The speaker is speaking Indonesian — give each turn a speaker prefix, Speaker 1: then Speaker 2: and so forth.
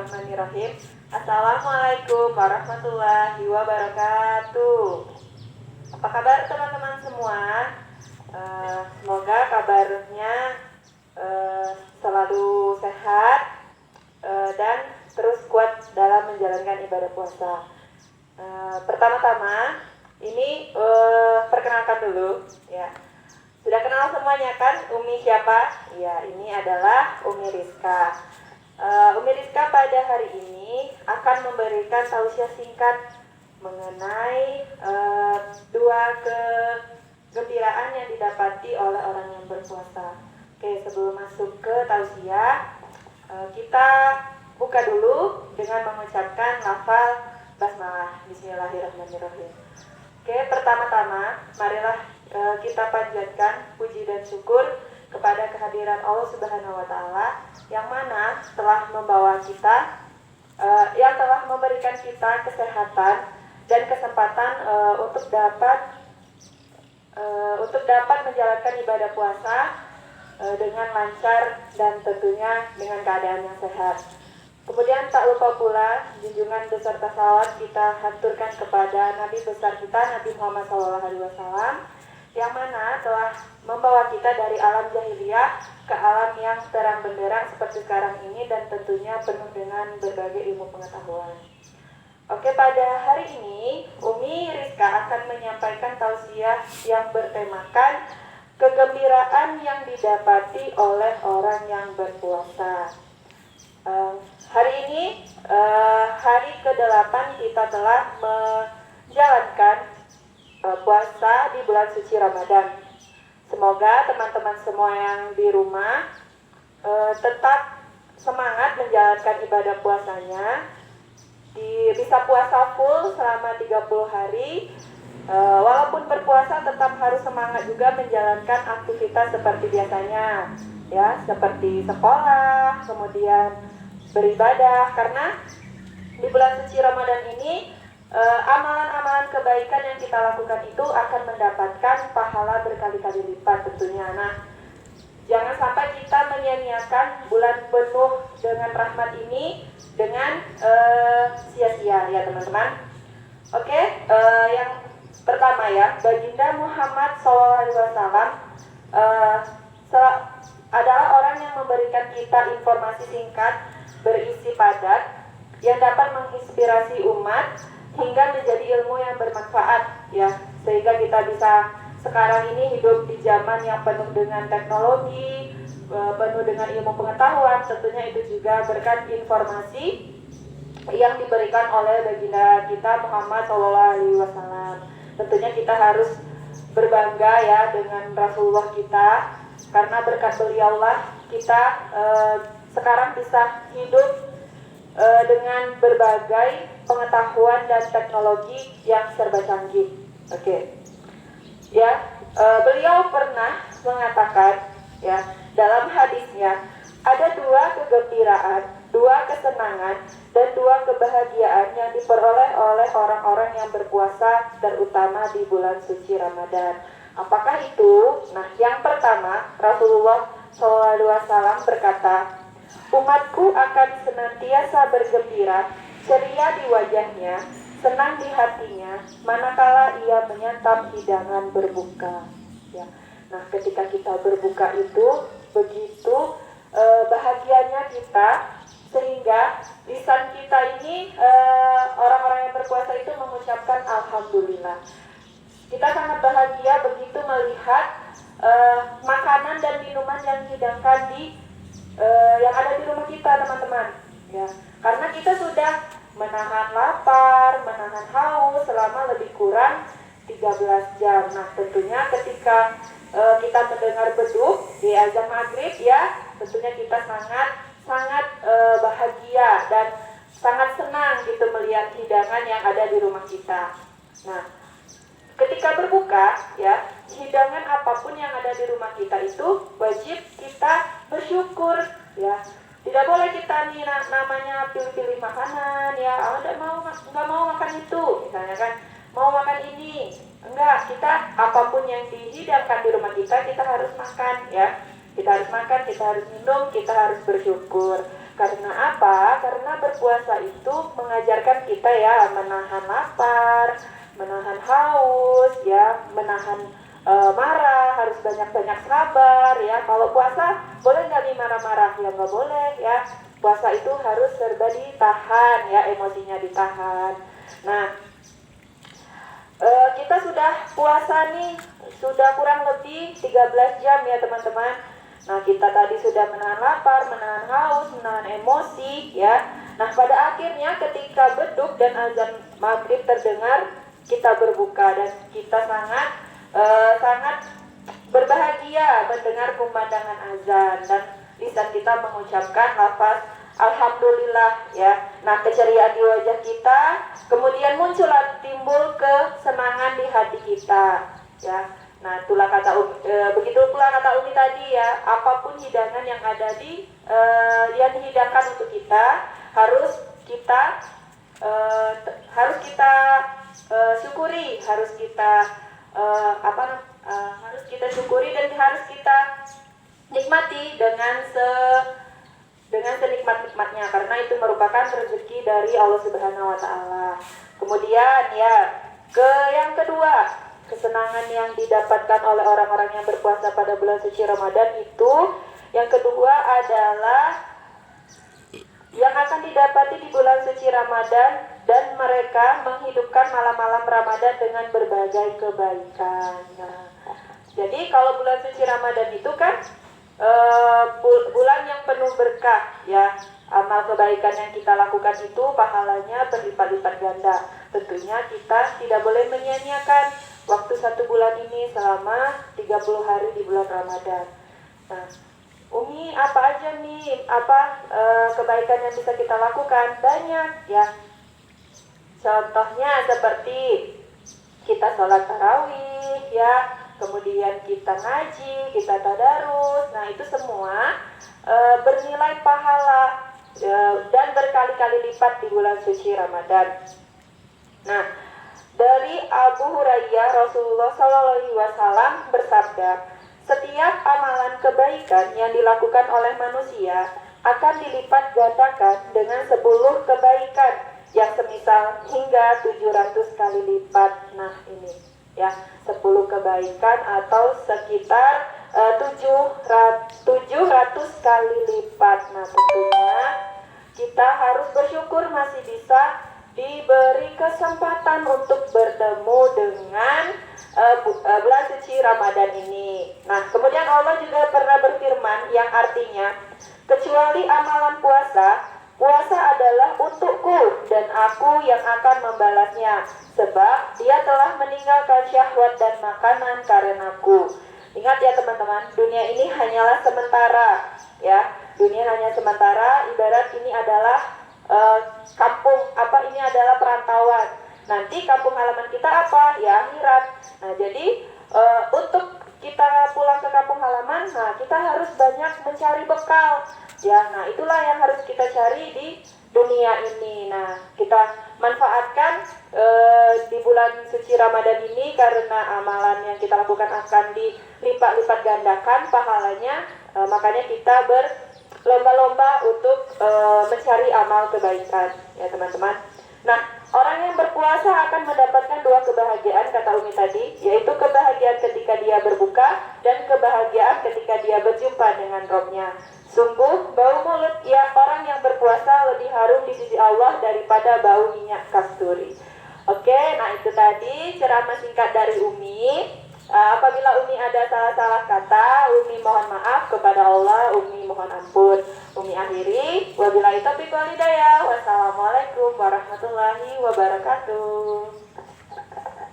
Speaker 1: Bismillahirrahmanirrahim. Assalamualaikum warahmatullahi wabarakatuh. Apa kabar teman-teman semua? Semoga kabarnya selalu sehat dan terus kuat dalam menjalankan ibadah puasa. Pertama-tama ini perkenalkan dulu ya. Sudah kenal semuanya kan Umi siapa? Ya, ini adalah Umi Rizka. Umi Rizka pada hari ini akan memberikan tausiah singkat mengenai dua kegembiraan yang didapati oleh orang yang berpuasa. Oke, sebelum masuk ke tausiah, kita buka dulu dengan mengucapkan lafal basmalah. Bismillahirrahmanirrahim. Oke, pertama-tama marilah kita panjatkan puji dan syukur kepada kehadiran Allah Subhanahu wa Ta'ala yang mana telah membawa kita, yang telah memberikan kita kesehatan dan kesempatan untuk dapat menjalankan ibadah puasa dengan lancar dan tentunya dengan keadaan yang sehat. Kemudian tak lupa pula junjungan beserta salawat kita haturkan kepada Nabi besar kita Nabi Muhammad SAW yang mana telah membawa kita dari alam jahiliyah ke alam yang terang benderang seperti sekarang ini dan tentunya penuh dengan berbagai ilmu pengetahuan. Oke, pada hari ini Umi Rizka akan menyampaikan tausiah yang bertemakan kegembiraan yang didapati oleh orang yang berpuasa. Hari ini hari ke-8 kita telah menjalankan puasa di bulan suci Ramadan. Semoga teman-teman semua yang di rumah tetap semangat menjalankan ibadah puasanya, bisa puasa full selama 30 hari. Walaupun berpuasa tetap harus semangat juga menjalankan aktivitas seperti biasanya, ya, seperti sekolah, kemudian beribadah, karena di bulan suci Ramadan ini amalan-amalan kebaikan yang kita lakukan itu akan mendapatkan pahala berkali-kali lipat tentunya. Nah, jangan sampai kita menyia-nyiakan bulan penuh dengan rahmat ini dengan sia-sia ya teman-teman. Oke, yang pertama ya, Baginda Muhammad SAW adalah orang yang memberikan kita informasi singkat berisi padat yang dapat menginspirasi umat hingga menjadi ilmu yang bermanfaat ya, sehingga kita bisa sekarang ini hidup di zaman yang penuh dengan teknologi, penuh dengan ilmu pengetahuan. Tentunya itu juga berkat informasi yang diberikan oleh baginda kita Muhammad SAW. Tentunya kita harus berbangga ya dengan Rasulullah kita, karena berkat beliaulah kita sekarang bisa hidup dengan berbagai pengetahuan dan teknologi yang serba canggih. Oke. Ya, beliau pernah mengatakan ya dalam hadisnya, ada dua kegembiraan, dua kesenangan dan dua kebahagiaan yang diperoleh oleh orang-orang yang berpuasa, terutama di bulan suci Ramadan. Apakah itu? Nah, yang pertama, Rasulullah SAW berkata, umatku akan senantiasa bergembira, ceria di wajahnya, senang di hatinya, manakala ia menyantap hidangan berbuka. Ya. Nah, ketika kita berbuka itu begitu bahagianya kita, sehingga lisan kita ini orang-orang yang berpuasa itu mengucapkan alhamdulillah. Kita sangat bahagia begitu melihat makanan dan minuman yang dihidangkan yang ada di rumah kita, teman-teman. Ya, karena kita sudah menahan lapar, menahan haus selama lebih kurang 13 jam. Nah, tentunya ketika kita mendengar beduk di azan maghrib ya, tentunya kita sangat bahagia dan sangat senang gitu melihat hidangan yang ada di rumah kita. Nah, ketika berbuka ya, hidangan apapun yang ada di rumah kita itu wajib kita bersyukur ya. Tidak boleh kita nih namanya pilih-pilih makanan ya, nggak mau makan itu misalnya kan, mau makan ini enggak, kita apapun yang dihidangkan di rumah kita harus makan ya. Kita harus makan, kita harus minum, kita harus bersyukur. Karena apa? Karena berpuasa itu mengajarkan kita ya menahan lapar, menahan haus, ya, menahan marah, harus banyak-banyak sabar ya. Kalau puasa boleh nggak nih marah-marah? Ya nggak boleh ya. Puasa itu harus serba ditahan ya, emosinya ditahan. Nah, kita sudah puasa nih, sudah kurang lebih 13 jam ya teman-teman. Nah, kita tadi sudah menahan lapar, menahan haus, menahan emosi ya. Nah, pada akhirnya ketika beduk dan azan maghrib terdengar, kita berbuka dan kita sangat berbahagia mendengar kumandangkan azan dan lisan kita mengucapkan lafaz alhamdulillah ya. Nah, keceriaan di wajah kita, kemudian timbul kesenangan di hati kita ya. Nah, itulah begitu pula kata Umi tadi ya, apapun hidangan yang ada yang dihidangkan untuk kita harus kita syukuri, harus kita syukuri dan harus kita nikmati dengan senikmat-nikmatnya, karena itu merupakan rezeki dari Allah Subhanahu wa taala. Kemudian ya, yang kedua, kesenangan yang didapatkan oleh orang-orang yang berpuasa pada bulan suci Ramadan itu, yang kedua adalah yang akan didapati di bulan suci Ramadan, dan mereka menghidupkan malam-malam Ramadan dengan berbagai kebaikan. Nah, jadi kalau bulan suci Ramadan itu kan bulan yang penuh berkah ya. Amal kebaikan yang kita lakukan itu pahalanya berlipat-lipat ganda. Tentunya kita tidak boleh menyia-nyiakan waktu 1 bulan ini selama 30 hari di bulan Ramadan. Nah, Umi, apa aja nih kebaikan yang bisa kita lakukan? Banyak ya. Contohnya seperti kita sholat tarawih ya, kemudian kita ngaji, kita tadarus. Nah, itu semua bernilai pahala dan berkali-kali lipat di bulan suci Ramadan. Nah, dari Abu Hurairah, Rasulullah SAW bersabda, setiap amalan kebaikan yang dilakukan oleh manusia akan dilipat gandakan dengan 10 kebaikan yang semisal hingga 700 kali lipat. Nah, ini ya, 10 kebaikan atau sekitar 700 kali lipat. Nah, tentunya kita harus bersyukur masih bisa diberi kesempatan untuk bertemu dengan bulan suci Ramadan ini. Nah, kemudian Allah juga pernah berfirman yang artinya, kecuali amalan puasa adalah untukku dan aku yang akan membalasnya, sebab dia telah meninggalkan syahwat dan makanan karenaku. Ingat ya teman-teman, dunia ini hanyalah sementara ya. Dunia hanya sementara, ibarat ini adalah ini adalah perantauan. Nanti kampung halaman kita apa? Ya akhirat. Nah, jadi untuk kita pulang ke kampung halaman, nah kita harus banyak mencari bekal. Ya, nah itulah yang harus kita cari di dunia ini. Nah, kita manfaatkan di bulan suci Ramadan ini, karena amalan yang kita lakukan akan dilipat-lipat gandakan pahalanya. Makanya kita berlomba-lomba untuk mencari amal kebaikan, ya teman-teman. Nah, orang yang berpuasa akan mendapatkan 2 kebahagiaan, kata Umi tadi, yaitu kebahagiaan ketika dia berbuka dan kebahagiaan ketika dia berjumpa dengan Robnya. Sungguh bau mulut ya orang yang berpuasa lebih harum di sisi Allah daripada bau minyak kasturi. Oke, nah itu tadi ceramah singkat dari Umi. Apabila Umi ada salah-salah kata, Umi mohon maaf kepada Allah, Umi mohon ampun. Umi akhiri, wabillahi taufiq wal hidayah. Wassalamualaikum warahmatullahi wabarakatuh.